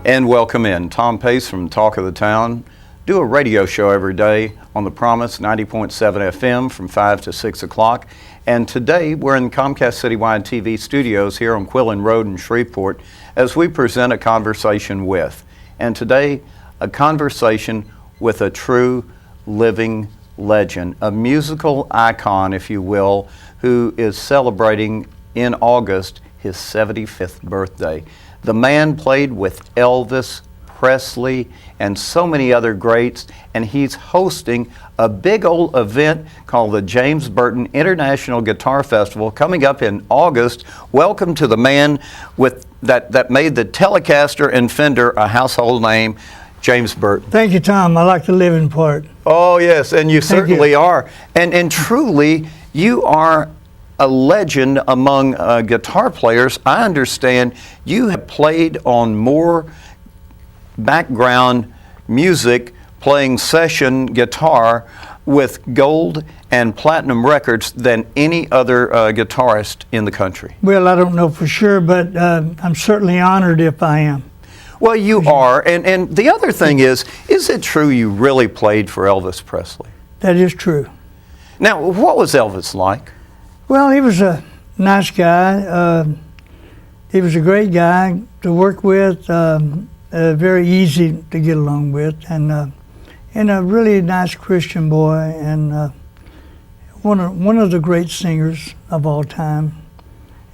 And welcome in. Tom Pace from Talk of the Town. Do a radio show every day on The Promise 90.7 FM from 5 to 6 o'clock. And today we're in Comcast Citywide TV studios here on Quillen Road in Shreveport as we present a conversation with. And today, a conversation with a true living legend, a musical icon, if you will, who is celebrating in August his 75th birthday. The man played with Elvis Presley and so many other greats, and he's hosting a big old event called the James Burton International Guitar Festival coming up in August. Welcome to the man with that made the Telecaster and Fender a household name, James Burton. Thank you, Tom. I like the living part. Oh, yes, and you certainly are. And truly, you are a legend among guitar players. I understand you have played on more background music, playing session guitar with gold and platinum records than any other guitarist in the country. Well, I don't know for sure, but I'm certainly honored if I am. Well, you are. And the other thing is it true you really played for Elvis Presley? That is true. Now, what was Elvis like? Well, he was a nice guy. He was a great guy to work with, very easy to get along with, and a really nice Christian boy, and one of the great singers of all time,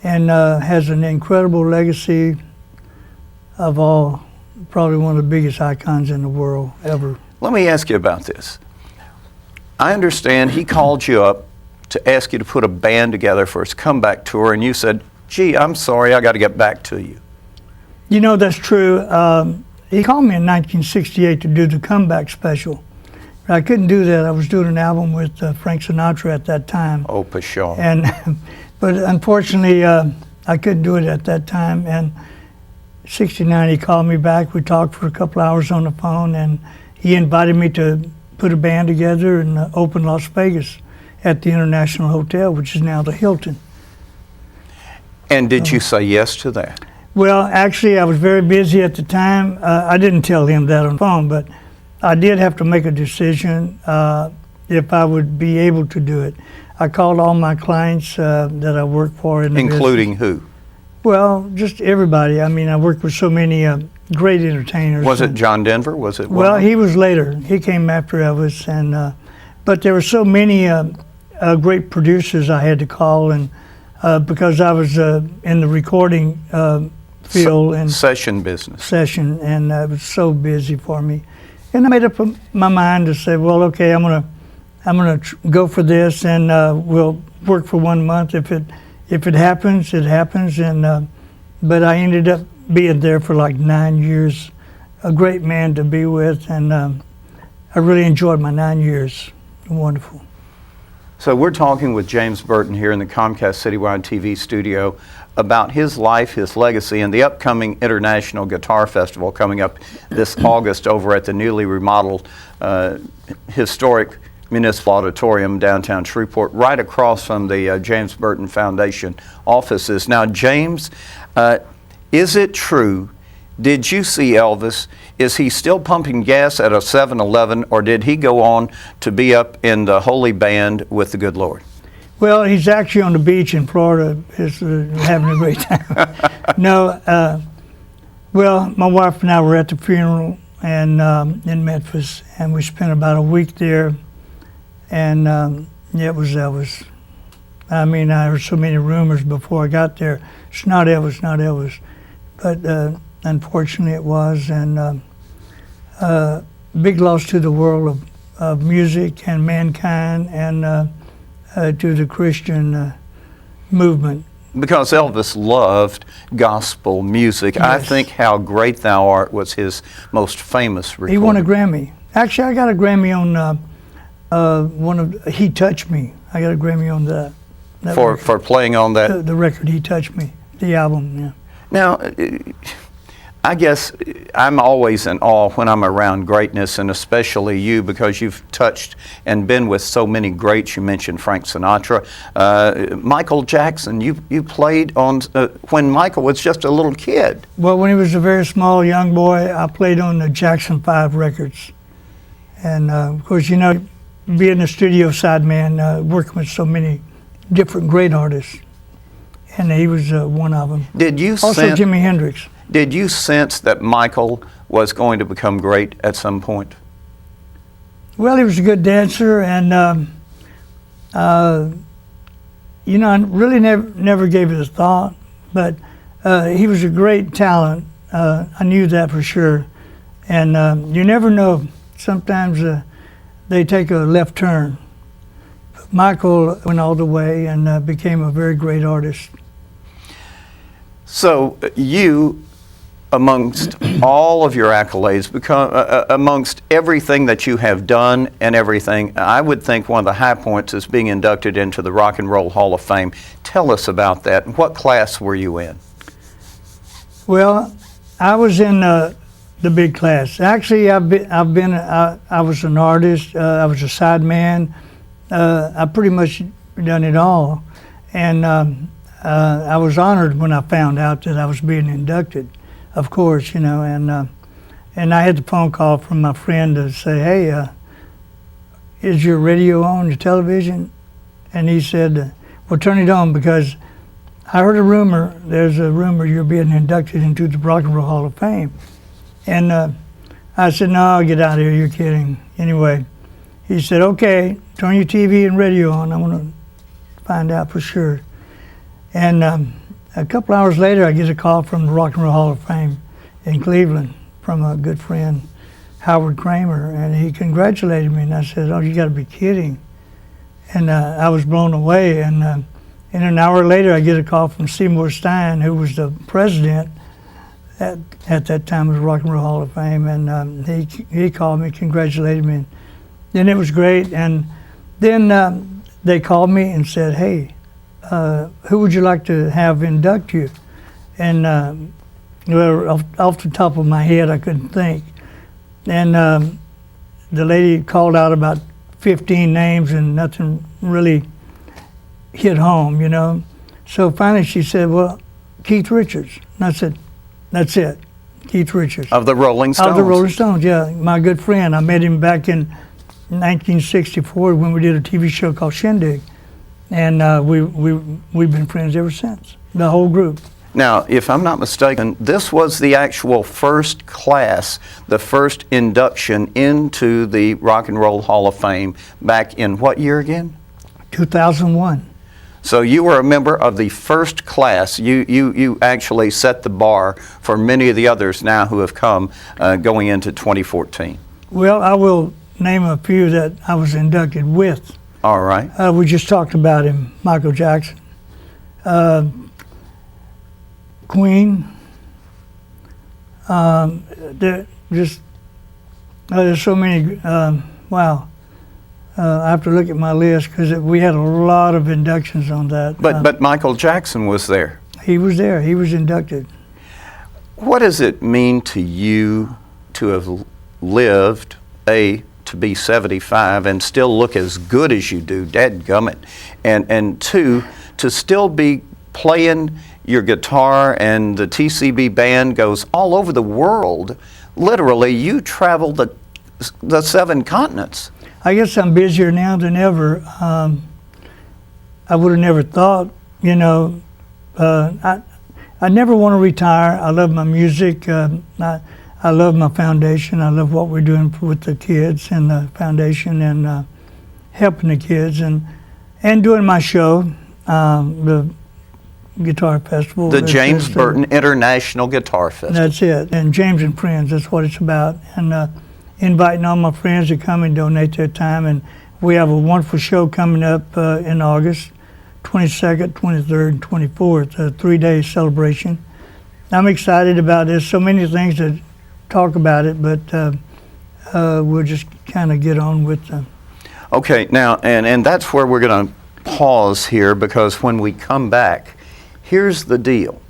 and has an incredible legacy of all, probably one of the biggest icons in the world ever. Let me ask you about this. I understand he called you up to ask you to put a band together for his comeback tour, and you said, gee, I'm sorry, I got to get back to you. You know, that's true. He called me in 1968 to do the comeback special. But I couldn't do that. I was doing an album with Frank Sinatra at that time. Oh, pshaw. But unfortunately, I couldn't do it at that time. And 69, he called me back. We talked for a couple hours on the phone, and he invited me to put a band together and open Las Vegas at the International Hotel, which is now the Hilton. And did you say yes to that? Well, actually, I was very busy at the time. I didn't tell him that on the phone, but I did have to make a decision if I would be able to do it. I called all my clients that I work for. Including who? Well, just everybody. I mean, I worked with so many great entertainers. Was it John Denver? Was it? Well, he was later. He came after Elvis, and but there were so many great producers I had to call, and because I was in the recording field and session business. And it was so busy for me, and I made up my mind to say, well, okay, I'm gonna go for this, and we'll work for 1 month. If it happens, it happens. And but I ended up being there for like 9 years. A great man to be with, and I really enjoyed my 9 years. Wonderful. So we're talking with James Burton here in the Comcast Citywide TV studio about his life, his legacy, and the upcoming International Guitar Festival coming up this August over at the newly remodeled historic Municipal Auditorium downtown Shreveport, right across from the James Burton Foundation offices. Now, James, is it true? Did you see Elvis? Is he still pumping gas at a 7-Eleven, or did he go on to be up in the Holy Band with the good Lord? Well, he's actually on the beach in Florida, having a great time. No, well, my wife and I were at the funeral and in Memphis, and we spent about a week there, and yeah, it was Elvis. I mean, I heard so many rumors before I got there. It's not Elvis, not Elvis. But unfortunately it was, and big loss to the world of music and mankind, and to the Christian movement. Because Elvis loved gospel music. Yes. I think How Great Thou Art was his most famous recording. He won a Grammy. Actually, I got a Grammy on one of He Touched Me. I got a Grammy on that for playing on that? The record, He Touched Me, the album, yeah. Now, I guess I'm always in awe when I'm around greatness, and especially you, because you've touched and been with so many greats. You mentioned Frank Sinatra, Michael Jackson. You played on when Michael was just a little kid. Well, when he was a very small young boy, I played on the Jackson 5 records. And of course, you know, being a studio side man, working with so many different great artists, and he was one of them. Did you also sense, Jimi Hendrix? Did you sense that Michael was going to become great at some point? Well, he was a good dancer, and you know, I really never gave it a thought, but he was a great talent. I knew that for sure, and you never know. Sometimes they take a left turn. But Michael went all the way and became a very great artist. So you, amongst all of your accolades, amongst everything that you have done and everything, I would think one of the high points is being inducted into the Rock and Roll Hall of Fame. Tell us about that. What class were you in? Well, I was in the big class. Actually, I was an artist. I was a side man. I pretty much done it all, and I was honored when I found out that I was being inducted. Of course, you know, and I had the phone call from my friend to say, "Hey, is your radio on, your television?" And he said, "Well, turn it on because I heard a rumor. There's a rumor you're being inducted into the Rock and Roll Hall of Fame." And I said, "No, get out of here, you're kidding." Anyway, he said, "Okay, turn your TV and radio on. I want to find out for sure." And a couple hours later, I get a call from the Rock and Roll Hall of Fame in Cleveland from a good friend, Howard Kramer, and he congratulated me. And I said, "Oh, you got to be kidding." And I was blown away. And an hour later, I get a call from Seymour Stein, who was the president at that time of the Rock and Roll Hall of Fame, and he called me, congratulated me, and it was great. And then they called me and said, "Hey, who would you like to have induct you?" And well, off the top of my head, I couldn't think. And the lady called out about 15 names, and nothing really hit home, you know. So finally, she said, "Well, Keith Richards." And I said, "That's it, Keith Richards." Of the Rolling Stones? Of the Rolling Stones, yeah. My good friend. I met him back in 1964 when we did a TV show called Shindig. And we've been friends ever since, the whole group. Now, if I'm not mistaken, this was the actual first class, the first induction into the Rock and Roll Hall of Fame back in what year again? 2001. So you were a member of the first class. You actually set the bar for many of the others now who have come going into 2014. Well, I will name a few that I was inducted with. All right. We just talked about him, Michael Jackson. Queen. There's so many, wow. I have to look at my list because we had a lot of inductions on that. But Michael Jackson was there. He was there. He was inducted. What does it mean to you to have lived, to be 75 and still look as good as you do, dadgummit, and two, to still be playing your guitar and the TCB band goes all over the world? Literally, you travel the 7 continents. I guess I'm busier now than ever. I would have never thought, you know, I never want to retire. I love my music. I love my foundation. I love what we're doing with the kids and the foundation and helping the kids and doing my show, the Guitar Festival. The James Burton International Guitar Festival. That's it. And James and Friends, that's what it's about. And inviting all my friends to come and donate their time. And we have a wonderful show coming up in August, 22nd, 23rd, and 24th, a 3-day celebration. I'm excited about this. So many things to talk about it, but we'll just kind of get on with them. Okay, now, and that's where we're going to pause here, because when we come back, here's the deal.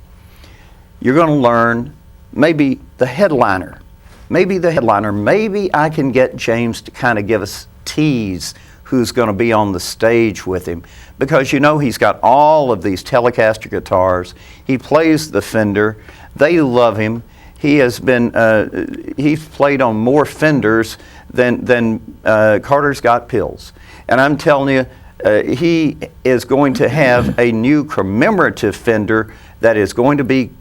You're going to learn maybe the headliner. Maybe I can get James to kind of give us tease who's going to be on the stage with him, because you know he's got all of these Telecaster guitars. He plays the Fender. They love him. He has been he's played on more Fenders than Carter's Got Pills. And I'm telling you, he is going to have a new commemorative Fender that is going to be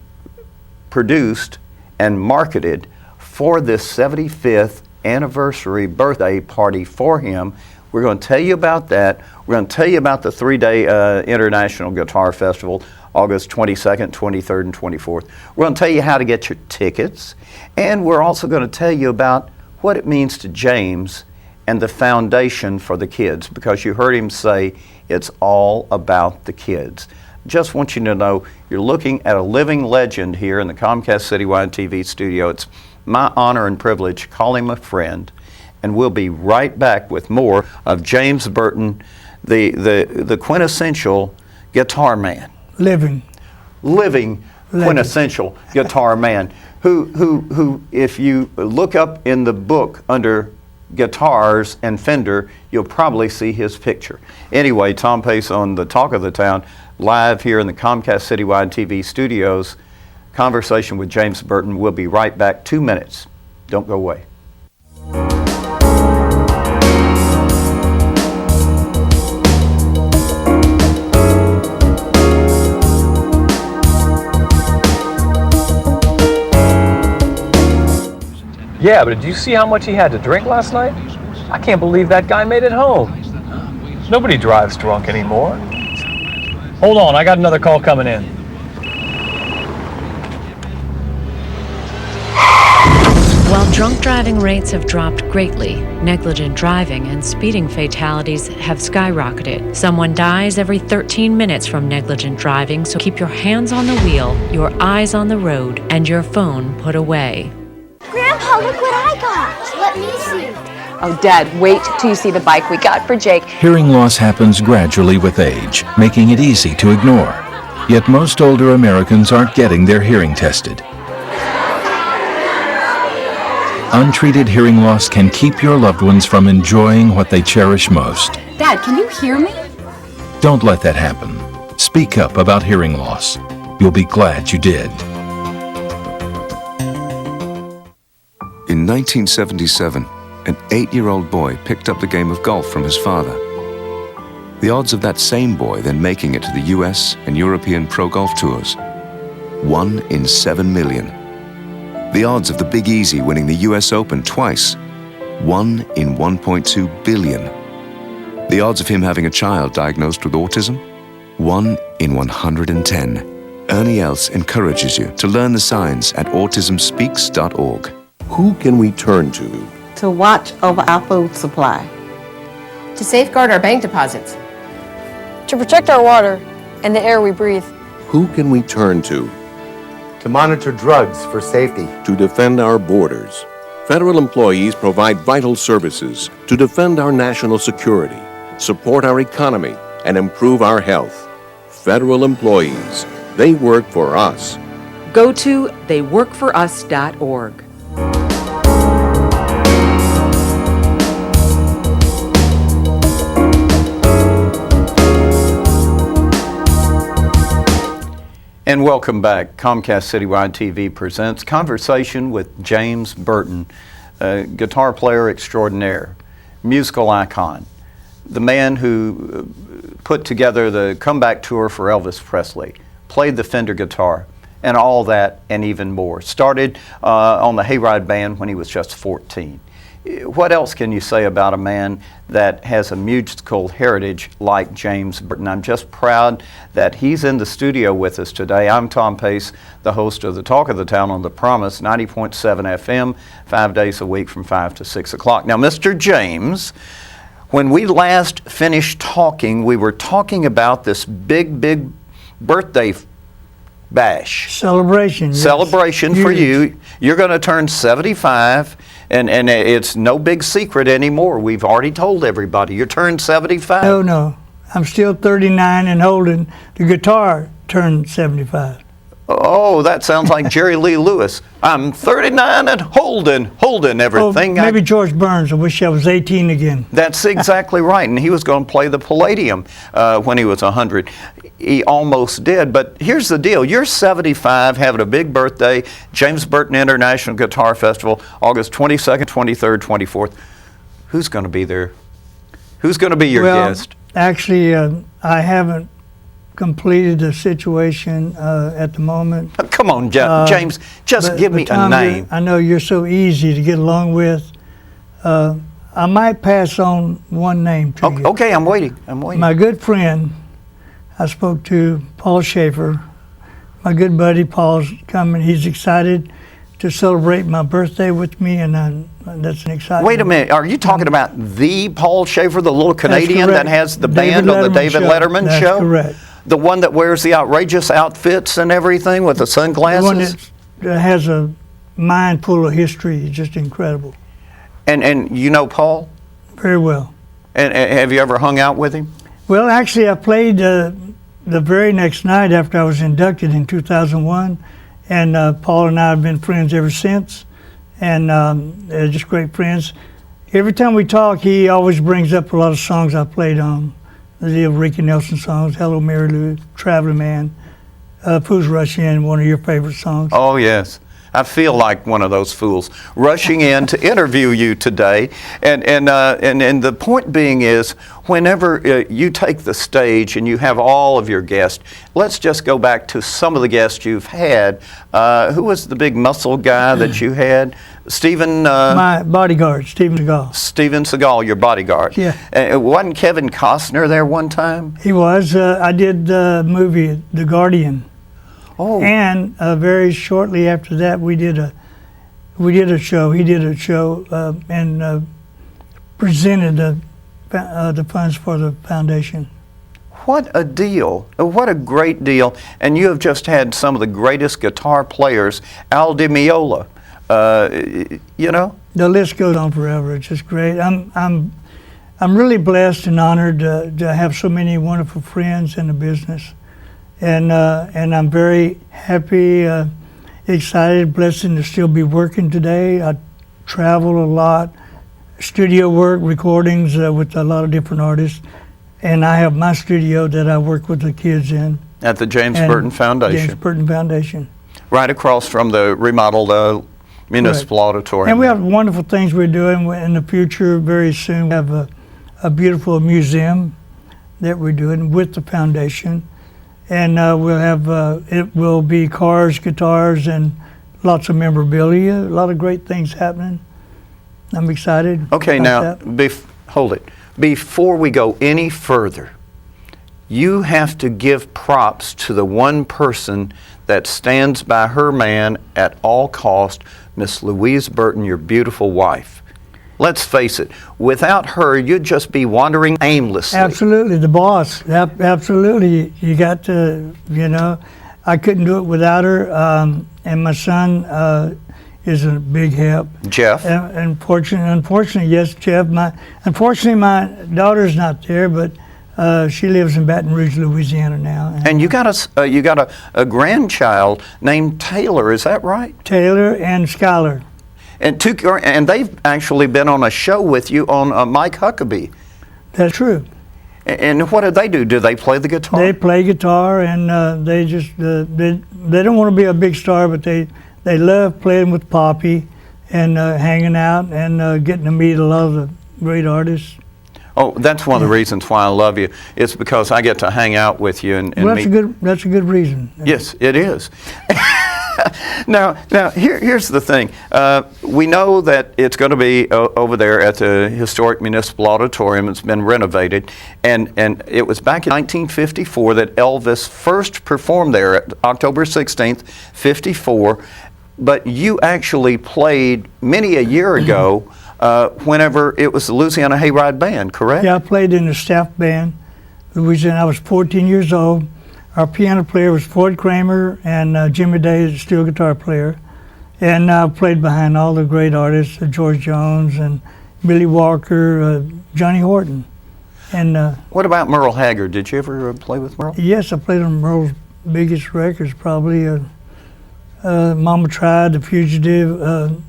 produced and marketed for this 75th anniversary birthday party for him. We're going to tell you about that. We're going to tell you about the 3-day International Guitar Festival, August 22nd, 23rd, and 24th. We're going to tell you how to get your tickets. And we're also going to tell you about what it means to James and the foundation for the kids, because you heard him say it's all about the kids. Just want you to know you're looking at a living legend here in the Comcast Citywide TV studio. It's my honor and privilege to call him a friend. And we'll be right back with more of James Burton, the quintessential guitar man. Living quintessential guitar man, who, if you look up in the book under guitars and Fender, you'll probably see his picture. Anyway, Tom Pace on the Talk of the Town, live here in the Comcast Citywide TV studios. Conversation with James Burton. We'll be right back. 2 minutes. Don't go away. Yeah, but did you see how much he had to drink last night? I can't believe that guy made it home. Nobody drives drunk anymore. Hold on, I got another call coming in. While drunk driving rates have dropped greatly, negligent driving and speeding fatalities have skyrocketed. Someone dies every 13 minutes from negligent driving, so keep your hands on the wheel, your eyes on the road, and your phone put away. Grandpa, look what I got. Let me see. Oh, Dad, wait till you see the bike we got for Jake. Hearing loss happens gradually with age, making it easy to ignore. Yet most older Americans aren't getting their hearing tested. Untreated hearing loss can keep your loved ones from enjoying what they cherish most. Dad, can you hear me? Don't let that happen. Speak up about hearing loss. You'll be glad you did. In 1977, an 8-year-old boy picked up the game of golf from his father. The odds of that same boy then making it to the US and European pro golf tours, 1 in 7 million. The odds of the Big Easy winning the US Open twice, 1 in 1.2 billion. The odds of him having a child diagnosed with autism, 1 in 110. Ernie Els encourages you to learn the signs at autismspeaks.org. Who can we turn to? To watch over our food supply. To safeguard our bank deposits. To protect our water and the air we breathe. Who can we turn to? To monitor drugs for safety. To defend our borders. Federal employees provide vital services to defend our national security, support our economy, and improve our health. Federal employees, they work for us. Go to theyworkforus.org. And welcome back. Comcast Citywide TV presents Conversation with James Burton, a guitar player extraordinaire, musical icon, the man who put together the comeback tour for Elvis Presley, played the Fender guitar, and all that and even more. Started on the Hayride Band when he was just 14. What else can you say about a man that has a musical heritage like James Burton? I'm just proud that he's in the studio with us today. I'm Tom Pace, the host of the Talk of the Town on The Promise, 90.7 FM, 5 days a week from 5 to 6 o'clock. Now, Mr. James, when we last finished talking, we were talking about this big birthday bash. Celebration. Yes. Celebration for you. You're going to turn 75. And it's no big secret anymore. We've already told everybody. You turned 75. No. I'm still 39 and holding the guitar turned 75. Oh, that sounds like Jerry Lee Lewis. I'm 39 and holding everything. Oh, maybe George Burns. I wish I was 18 again. That's exactly right. And he was going to play the Palladium when he was 100. He almost did. But here's the deal. You're 75, having a big birthday. James Burton International Guitar Festival, August 22nd, 23rd, 24th. Who's going to be there? Who's going to be your guest? Actually, I haven't completed the situation at the moment. Come on, James, just give me a name. I know you're so easy to get along with. I might pass on one name to you. Okay, I'm waiting. My good friend, I spoke to Paul Schaefer. My good buddy Paul's coming. He's excited to celebrate my birthday with me, and that's an exciting. Wait a minute. Are you talking about the Paul Schaefer, the little Canadian that has the band on the David Letterman show? That's correct. The one that wears the outrageous outfits and everything with the sunglasses? The one that has a mind full of history. It's just incredible. And you know Paul? Very well. And have you ever hung out with him? Well, actually, I played the very next night after I was inducted in 2001. And Paul and I have been friends ever since. And just great friends. Every time we talk, he always brings up a lot of songs I played on. The Ricky Nelson songs, Hello Mary Lou, Traveling Man, Fools Rush In, one of your favorite songs. Oh, yes. I feel like one of those fools rushing in to interview you today. And the point being is, whenever you take the stage and you have all of your guests, let's just go back to some of the guests you've had. Who was the big muscle guy that you had? Stephen? My bodyguard, Steven Seagal. Steven Seagal, your bodyguard. Yeah. Wasn't Kevin Costner there one time? He was. I did the movie The Guardian. Oh. And very shortly after that, we did a show. He did a show and presented the funds for the foundation. What a deal. What a great deal. And you have just had some of the greatest guitar players, Al Di Meola. You know? The list goes on forever. It's just great. I'm really blessed and honored to have so many wonderful friends in the business. And I'm very happy, excited, blessed to still be working today. I travel a lot, studio work, recordings with a lot of different artists. And I have my studio that I work with the kids in. At the James Burton Foundation. James Burton Foundation. Right across from the remodeled Municipal Auditorium. And we have wonderful things we're doing in the future. Very soon we have a beautiful museum that we're doing with the foundation. And we'll have, it will be cars, guitars, and lots of memorabilia. A lot of great things happening. I'm excited. Okay, now, hold it. Before we go any further, you have to give props to the one person that stands by her man at all cost, Miss Louise Burton, your beautiful wife. Let's face it, without her, you'd just be wandering aimlessly. Absolutely, the boss. Absolutely. You got to, you know, I couldn't do it without her. And my son is a big help. Jeff? Unfortunately, yes, Jeff. Unfortunately, my daughter's not there, but she lives in Baton Rouge, Louisiana now. And you got a grandchild named Taylor, is that right? Taylor and Skylar. And they've actually been on a show with you on Mike Huckabee. That's true. And what do they do? Do they play the guitar? They play guitar, and they just they don't want to be a big star, but they love playing with Poppy and hanging out and getting to meet a lot of the great artists. Oh, that's one of the reasons why I love you. It's because I get to hang out with you and well, meet. That's a good reason. Yes, it is. Now, here's the thing. We know that it's going to be over there at the historic Municipal Auditorium. It's been renovated, and it was back in 1954 that Elvis first performed there, October 16th, 54. But you actually played many a year ago whenever it was the Louisiana Hayride Band, correct? Yeah, I played in the staff band. Louisiana. I was 14 years old. Our piano player was Floyd Kramer, and Jimmy Day, the steel guitar player. And I played behind all the great artists, George Jones and Billy Walker, Johnny Horton. And what about Merle Haggard? Did you ever play with Merle? Yes, I played on Merle's biggest records, probably Mama Tried, The Fugitive,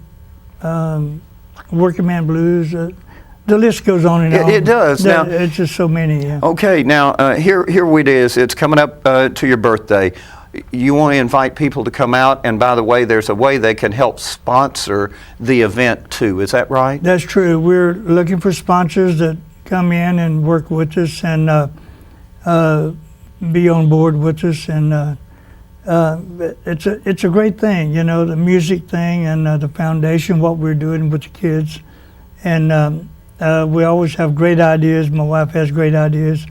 Working Man Blues. The list goes on and on. It does. Now, it's just so many. Yeah. Okay, now here it is. It's coming up to your birthday. You want to invite people to come out, and by the way, there's a way they can help sponsor the event too. Is that right? That's true. We're looking for sponsors that come in and work with us and be on board with us, and it's a great thing, you know, the music thing and the foundation, what we're doing with the kids, and we always have great ideas. My wife has great ideas.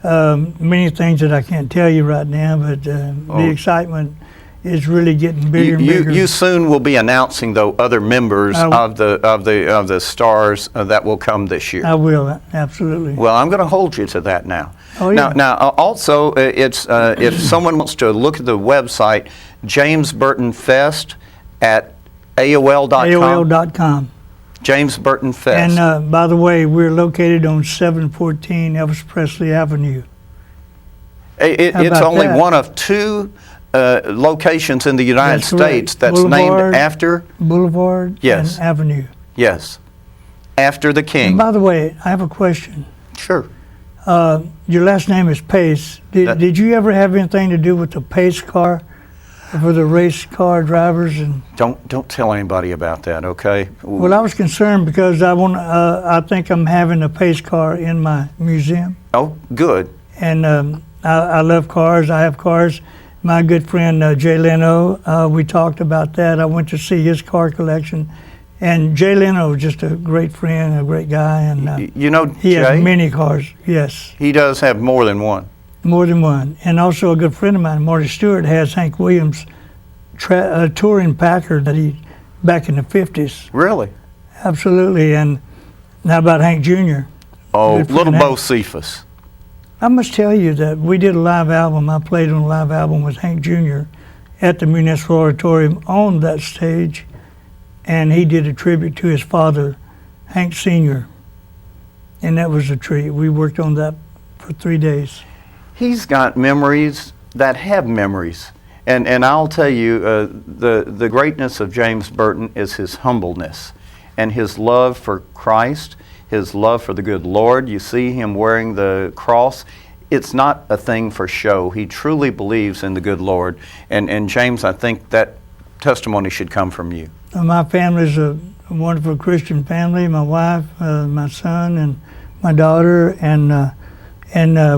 Many things that I can't tell you right now, but the excitement is really getting bigger and bigger. You soon will be announcing, though, other members of the stars that will come this year. I will, absolutely. Well, I'm going to hold you to that now. Oh, yeah. Now, also, it's if someone wants to look at the website, James Burton Fest at AOL.com. AOL.com. James Burton Fest. And by the way, we're located on 714 Elvis Presley Avenue. It's only one of two locations in the United States that's named after Boulevard yes. and Avenue. Yes, after the king. And by the way, I have a question. Sure. Your last name is Pace. Did you ever have anything to do with the Pace car for the race car drivers? And don't tell anybody about that, okay? Well, I was concerned because I think I'm having a Pace car in my museum. Oh, good. And I love cars. I have cars. My good friend Jay Leno, we talked about that. I went to see his car collection, and Jay Leno is just a great friend, a great guy, and you know, he has many cars. Yes, he does have more than one. More than one, and also a good friend of mine, Marty Stewart, has Hank Williams' touring Packard that he back in the '50s. Really? Absolutely. And how about Hank Jr.? Oh, little Bo Cephas. I must tell you that we did a live album. I played on a live album with Hank Jr. at the Municipal Auditorium on that stage, and he did a tribute to his father, Hank Sr., and that was a treat. We worked on that for 3 days. He's got memories that have memories, and I'll tell you, the greatness of James Burton is his humbleness and his love for Christ, his love for the good Lord. You see him wearing the cross. It's not a thing for show. He truly believes in the good Lord. And James, I think that testimony should come from you. My family's a wonderful Christian family. My wife, my son, and my daughter, and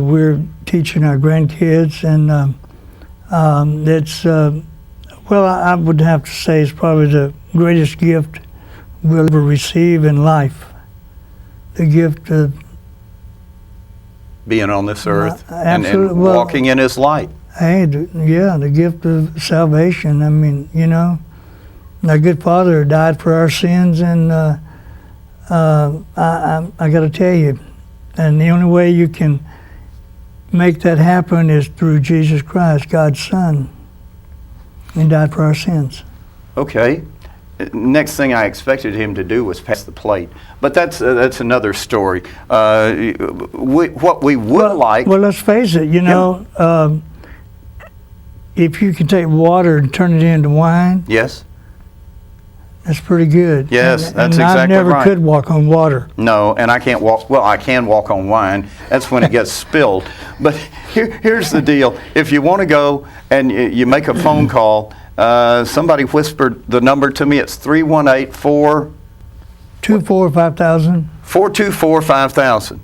we're teaching our grandkids. And it's, well, I would have to say it's probably the greatest gift we'll ever receive in life. The gift of being on this earth and well, walking in his light. Hey, the gift of salvation. I mean, you know, our good Father died for our sins, and I got to tell you, and the only way you can make that happen is through Jesus Christ, God's Son. He died for our sins. Okay. Next thing I expected him to do was pass the plate, but that's another story. What we would like. Well, let's face it. You know, if you can take water and turn it into wine. Yes. That's pretty good. Yes, that's exactly right. I never could walk on water. No, and I can't walk. Well, I can walk on wine. That's when it gets spilled. But here's the deal: if you want to go and you make a phone call. Somebody whispered the number to me. It's 318-424-5000. 424-5000.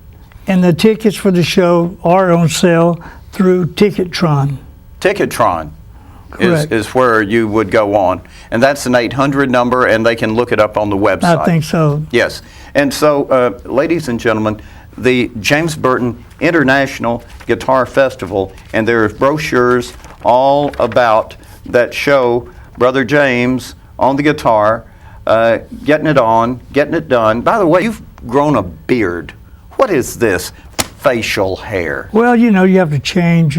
And the tickets for the show are on sale through Ticketron. Ticketron is where you would go on. And that's an 800 number, and they can look it up on the website. I think so. Yes. And so, ladies and gentlemen, the James Burton International Guitar Festival, and there are brochures all about that show Brother James on the guitar, getting it on, getting it done. By the way, you've grown a beard. What is this facial hair? Well, you know, you have to change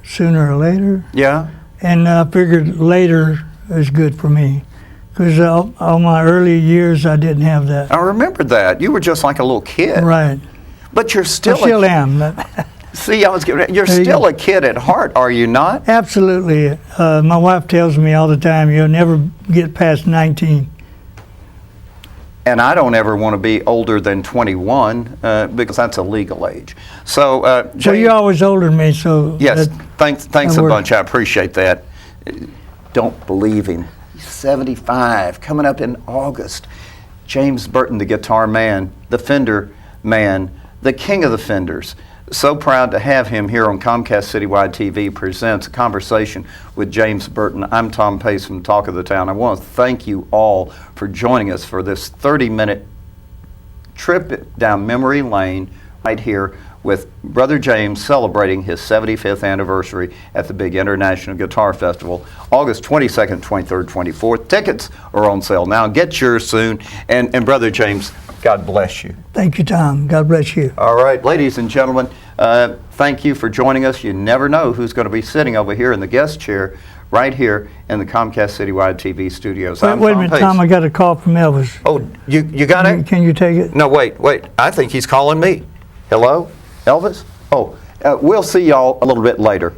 sooner or later. Yeah. And I figured later is good for me. Because all my early years, I didn't have that. I remember that. You were just like a little kid. Right. But you're still... I still am. See, you're still a kid at heart, are you not? Absolutely. My wife tells me all the time, you'll never get past 19. And I don't ever want to be older than 21 because that's a legal age. So, So James, you're always older than me, so... yes, thanks that a works. bunch. I appreciate that. Don't believe him. He's 75, coming up in August. James Burton, the guitar man, the Fender man, the king of the Fenders. So proud to have him here on Comcast Citywide TV presents a conversation with James Burton. I'm Tom Pace from Talk of the Town. I want to thank you all for joining us for this 30-minute trip down memory lane right here with Brother James celebrating his 75th anniversary at the big International Guitar Festival, August 22nd, 23rd, 24th. Tickets are on sale now. Get yours soon. And Brother James, God bless you. Thank you, Tom. God bless you. All right, ladies and gentlemen, thank you for joining us. You never know who's going to be sitting over here in the guest chair right here in the Comcast Citywide TV studios. Wait a minute, Pace. Tom. I got a call from Elvis. Oh, you got it? Can you take it? No, wait. I think he's calling me. Hello? Elvis? Oh, we'll see y'all a little bit later.